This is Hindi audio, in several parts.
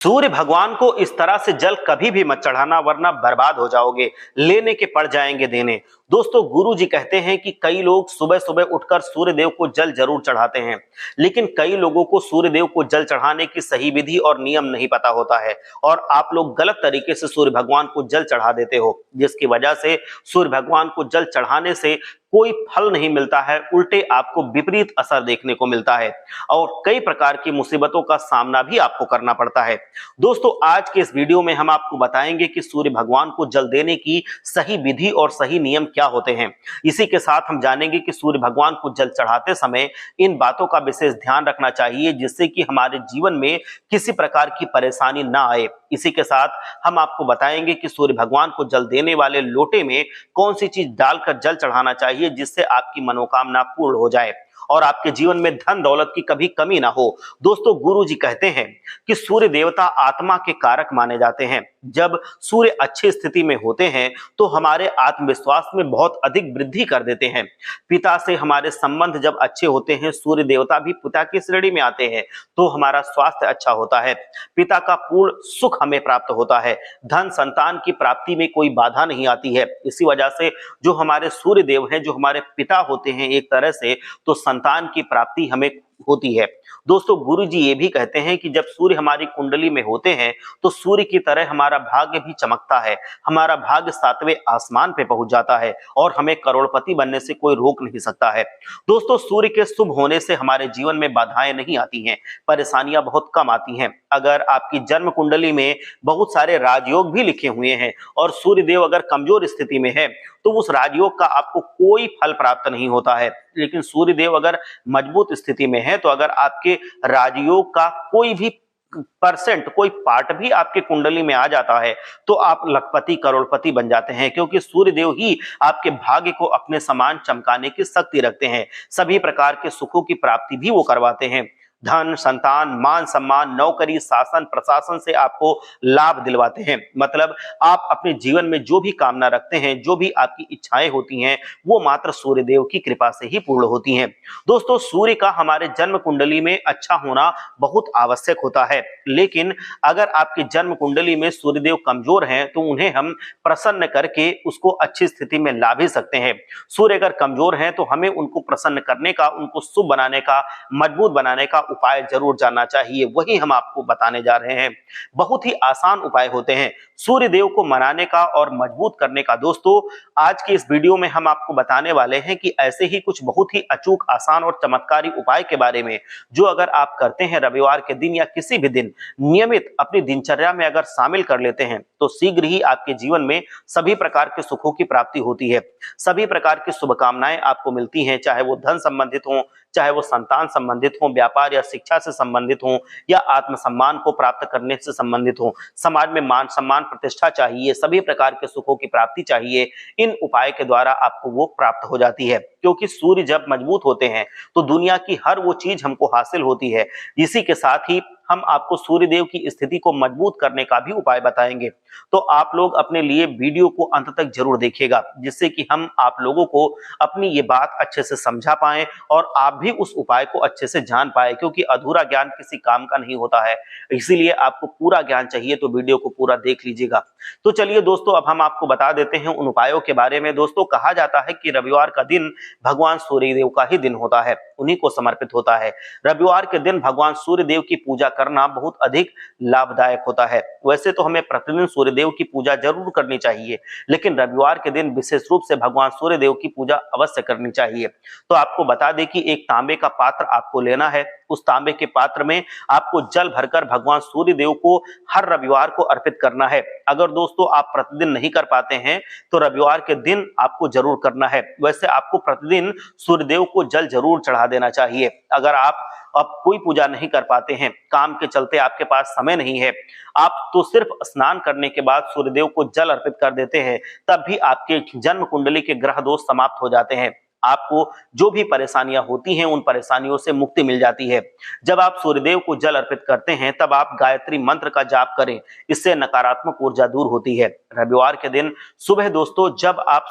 सूर्य भगवान को इस तरह से जल कभी भी मत चढ़ाना वरना बर्बाद हो जाओगे, लेने के पड़ जाएंगे देने। दोस्तों, गुरु जी कहते हैं कि कई लोग सुबह सुबह उठकर सूर्य देव को जल जरूर चढ़ाते हैं, लेकिन कई लोगों को सूर्य देव को जल चढ़ाने की सही विधि और नियम नहीं पता होता है और आप लोग गलत तरीके से सूर्य भगवान को जल चढ़ा देते हो, जिसकी वजह से सूर्य भगवान को जल चढ़ाने से कोई फल नहीं मिलता है, उल्टे आपको विपरीत असर देखने को मिलता है और कई प्रकार की मुसीबतों का सामना भी आपको करना पड़ता है। दोस्तों, आज के इस वीडियो में हम आपको बताएंगे कि सूर्य भगवान को जल देने की सही विधि और सही नियम क्या होते हैं। इसी के साथ हम जानेंगे कि सूर्य भगवान को जल चढ़ाते समय इन बातों का विशेष ध्यान रखना चाहिए जिससे कि हमारे जीवन में किसी प्रकार की परेशानी ना आए। इसी के साथ हम आपको बताएंगे कि सूर्य भगवान को जल देने वाले लोटे में कौन सी चीज डालकर जल चढ़ाना चाहिए जिससे आपकी मनोकामना पूर्ण हो जाए और आपके जीवन में धन दौलत की कभी कमी ना हो। दोस्तों, गुरु जी कहते हैं कि सूर्य देवता आत्मा के कारक माने जाते हैं। जब सूर्य अच्छी स्थिति में होते हैं तो हमारे आत्मविश्वास में बहुत अधिक वृद्धि कर देते हैं। पिता से हमारे संबंध जब अच्छे होते हैं, सूर्य देवता भी पिता की श्रेणी में आते हैं तो हमारा स्वास्थ्य अच्छा होता है, पिता का पूर्ण सुख हमें प्राप्त होता है, धन संतान की प्राप्ति में कोई बाधा नहीं आती है। इसी वजह से जो हमारे सूर्य देव हैं, जो हमारे पिता होते हैं एक तरह से, तो संतान की प्राप्ति हमें होती है। दोस्तों, गुरु जी ये भी कहते हैं कि जब सूर्य हमारी कुंडली में होते हैं तो सूर्य की तरह हमारा भाग्य भी चमकता है, हमारा भाग्य सातवें आसमान पे पहुंच जाता है और हमें करोड़पति बनने से कोई रोक नहीं सकता है। दोस्तों, सूर्य के शुभ होने से हमारे जीवन में बाधाएं नहीं आती हैं, परेशानियां बहुत कम आती हैं। अगर आपकी जन्म कुंडली में बहुत सारे राजयोग भी लिखे हुए हैं और सूर्य देव अगर कमजोर स्थिति में है तो उस राजयोग का आपको कोई फल प्राप्त नहीं होता है, लेकिन सूर्य देव अगर मजबूत स्थिति में है तो अगर आपके राजयोग का कोई भी परसेंट, कोई पार्ट भी आपके कुंडली में आ जाता है तो आप लखपति करोड़पति बन जाते हैं, क्योंकि सूर्य देव ही आपके भाग्य को अपने समान चमकाने की शक्ति रखते हैं। सभी प्रकार के सुखों की प्राप्ति भी वो करवाते हैं। धन, संतान, मान सम्मान, नौकरी, शासन, प्रशासन से आपको लाभ दिलवाते हैं। मतलब आप अपने जीवन में जो भी कामना रखते हैं, जो भी आपकी इच्छाएं होती हैं, वो मात्र सूर्य देव की कृपा से ही पूर्ण होती हैं। दोस्तों, सूर्य का हमारे जन्म कुंडली में अच्छा होना बहुत आवश्यक होता है, लेकिन अगर आपकी जन्म कुंडली में सूर्य देव कमजोर हैं तो उन्हें हम प्रसन्न करके उसको अच्छी स्थिति में ला भी सकते हैं। सूर्य अगर कमजोर हैं तो हमें उनको प्रसन्न करने का, उनको शुभ बनाने का, मजबूत बनाने का उपाय जरूर जानना चाहिए। वही हम आपको बताने जा रहे हैं। बहुत ही आसान उपाय होते हैं सूर्य देव को मनाने का और मजबूत करने का। दोस्तों, आज की इस वीडियो में हम आपको बताने वाले हैं कि ऐसे ही कुछ बहुत ही अचूक, आसान और चमत्कारी उपाय के बारे में जो अगर आप करते हैं रविवार के दिन या किसी भी दिन नियमित अपनी दिनचर्या में अगर शामिल कर लेते हैं तो शीघ्र ही आपके जीवन में सभी प्रकार के सुखों की प्राप्ति होती है, सभी प्रकार की शुभकामनाएं आपको मिलती हैं, चाहे वो धन संबंधित हो, चाहे वो संतान संबंधित हो, व्यापार या शिक्षा से संबंधित हो या आत्मसम्मान को प्राप्त करने से संबंधित हो, समाज में मान सम्मान प्रतिष्ठा चाहिए, सभी प्रकार के सुखों की प्राप्ति चाहिए, इन उपाय के द्वारा आपको वो प्राप्त हो जाती है। क्योंकि सूर्य जब मजबूत होते हैं तो दुनिया की हर वो चीज हमको हासिल होती है। इसी के साथ ही हम आपको सूर्य देव की स्थिति को मजबूत करने का भी उपाय बताएंगे, तो आप लोग अपने लिए वीडियो को अंत तक जरूर देखिएगा, जिससे कि हम आप लोगों को अपनी ये बात अच्छे से समझा पाएं और आप भी उस उपाय को अच्छे से जान पाए, क्योंकि अधूरा ज्ञान किसी काम का नहीं होता है। इसीलिए आपको पूरा ज्ञान चाहिए तो वीडियो को पूरा देख लीजिएगा। तो चलिए दोस्तों, अब हम आपको बता देते हैं उन उपायों के बारे में। दोस्तों, कहा जाता है कि रविवार का दिन भगवान सूर्य देव का ही दिन होता है, उन्हीं को समर्पित होता है। रविवार के दिन भगवान सूर्य देव की पूजा करना बहुत अधिक लाभदायक होता है। वैसे तो हमें प्रतिदिन सूर्य देव की पूजा जरूर करनी चाहिए, लेकिन रविवार के दिन विशेष रूप से भगवान सूर्य देव की पूजा अवश्य करनी चाहिए। तो आपको बता दें कि एक तांबे का पात्र आपको लेना है। उस तांबे के पात्र में आपको जल भरकर भगवान सूर्य देव को हर रविवार को अर्पित करना है। अगर दोस्तों आप प्रतिदिन नहीं कर पाते हैं तो रविवार के दिन आपको जरूर करना है। वैसे आपको प्रतिदिन सूर्य देव को जल जरूर चढ़ा देना चाहिए। अगर आप अब कोई पूजा नहीं कर पाते हैं, काम के चलते आपके पास समय नहीं है, आप तो सिर्फ स्नान करने के बाद सूर्यदेव को जल अर्पित कर देते हैं, तब भी आपके जन्म कुंडली के ग्रह दोष समाप्त हो जाते हैं। आपको जो भी परेशानियां होती हैं उन परेशानियों से मुक्ति मिल जाती है। जब आप सूर्यदेव को जल अर्पित करते हैं तब आप गायत्री मंत्र का जाप करें, इससे नकारात्मक ऊर्जा दूर होती है। रविवार के दिन सुबह दोस्तों जब आप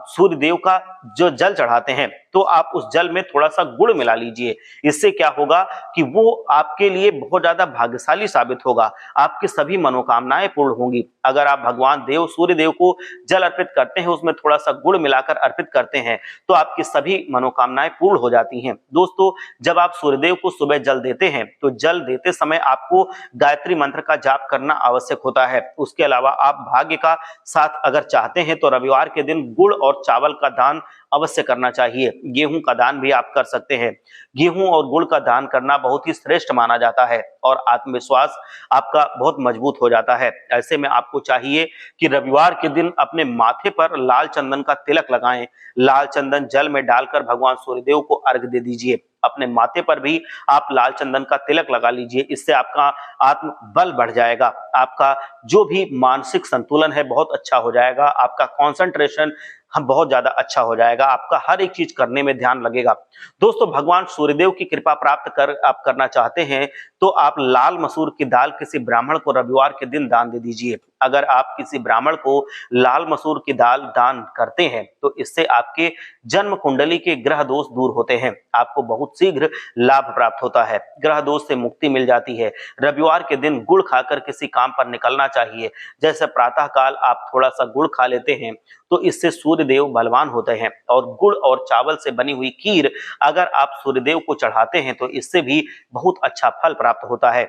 सूर्यदेव का जो जल चढ़ाते हैं तो आप उस जल में थोड़ा सा गुड़ मिला लीजिए। इससे क्या होगा कि वो आपके लिए बहुत ज्यादा भाग्यशाली साबित होगा, आपकी सभी मनोकामनाएं पूर्ण होंगी। अगर आप भगवान देव सूर्यदेव को जल अर्पित करते हैं, उसमें थोड़ा सा गुड़ मिलाकर अर्पित करते हैं तो आपकी सभी मनोकामनाएं पूर्ण हो जाती हैं। दोस्तों जब आप सूर्यदेव को सुबह जल देते हैं तो जल देते समय आपको गायत्री मंत्र का जाप करना आवश्यक होता है। उसके अलावा आप भाग्य का साथ अगर चाहते हैं तो रविवार के दिन गुड़ और चावल का दान अवश्य करना चाहिए। गेहूं का दान भी आप कर सकते हैं। गेहूं और गुड़ का दान करना बहुत ही श्रेष्ठ माना जाता है और आत्मविश्वास आपका बहुत मजबूत हो जाता है। ऐसे में आपको चाहिए कि रविवार के दिन अपने माथे पर लाल चंदन का तिलक लगाएं। लाल चंदन जल में डालकर भगवान सूर्यदेव को अर्घ्य दे दीजिए। अपने माथे पर भी आप लाल चंदन का तिलक लगा लीजिए। इससे आपका आत्म बल बढ़ जाएगा, आपका जो भी मानसिक संतुलन है बहुत अच्छा हो जाएगा, आपका कंसंट्रेशन हम बहुत ज्यादा अच्छा हो जाएगा, आपका हर एक चीज करने में ध्यान लगेगा। दोस्तों भगवान सूर्यदेव की कृपा प्राप्त आप करना चाहते हैं तो आप लाल मसूर की दाल किसी ब्राह्मण को रविवार के दिन दान दे दीजिए। अगर आप किसी ब्राह्मण को लाल मसूर की दाल दान करते हैं तो इससे आपके जन्म कुंडली के ग्रह दोष दूर होते हैं, आपको बहुत शीघ्र लाभ प्राप्त होता है, ग्रह दोष से मुक्ति मिल जाती है। रविवार के दिन गुड़ खाकर किसी काम पर निकलना चाहिए। जैसे प्रातः काल आप थोड़ा सा गुड़ खा लेते हैं तो इससे सूर्यदेव बलवान होते हैं। और गुड़ और चावल से बनी हुई खीर अगर आप सूर्यदेव को चढ़ाते हैं तो इससे भी बहुत अच्छा फल प्राप्त होता है।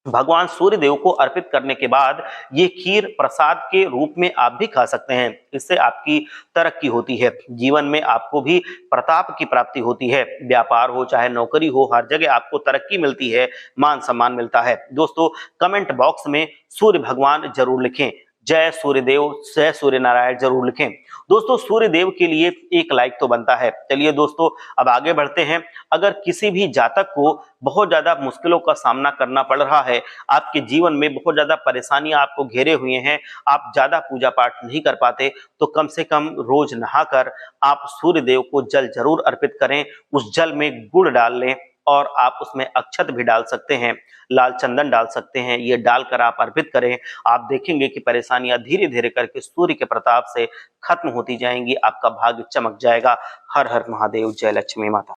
भगवान सूर्यदेव को अर्पित करने के बाद ये खीर प्रसाद के रूप में आप भी खा सकते हैं। इससे आपकी तरक्की होती है, जीवन में आपको भी प्रताप की प्राप्ति होती है। व्यापार हो चाहे नौकरी हो, हर जगह आपको तरक्की मिलती है, मान सम्मान मिलता है। दोस्तों कमेंट बॉक्स में सूर्य भगवान जरूर लिखें, जय सूर्यदेव जय सूर्य नारायण जरूर लिखें। दोस्तों सूर्यदेव के लिए एक लाइक तो बनता है। चलिए दोस्तों अब आगे बढ़ते हैं। अगर किसी भी जातक को बहुत ज्यादा मुश्किलों का सामना करना पड़ रहा है, आपके जीवन में बहुत ज्यादा परेशानियां आपको घेरे हुए हैं, आप ज्यादा पूजा पाठ नहीं कर पाते, तो कम से कम रोज नहाकर आप सूर्यदेव को जल जरूर अर्पित करें। उस जल में गुड़ डाल लें और आप उसमें अक्षत भी डाल सकते हैं, लाल चंदन डाल सकते हैं। ये डालकर आप अर्पित करें, आप देखेंगे कि परेशानियां धीरे धीरे करके सूर्य के प्रताप से खत्म होती जाएंगी, आपका भाग्य चमक जाएगा। हर हर महादेव, जय लक्ष्मी माता।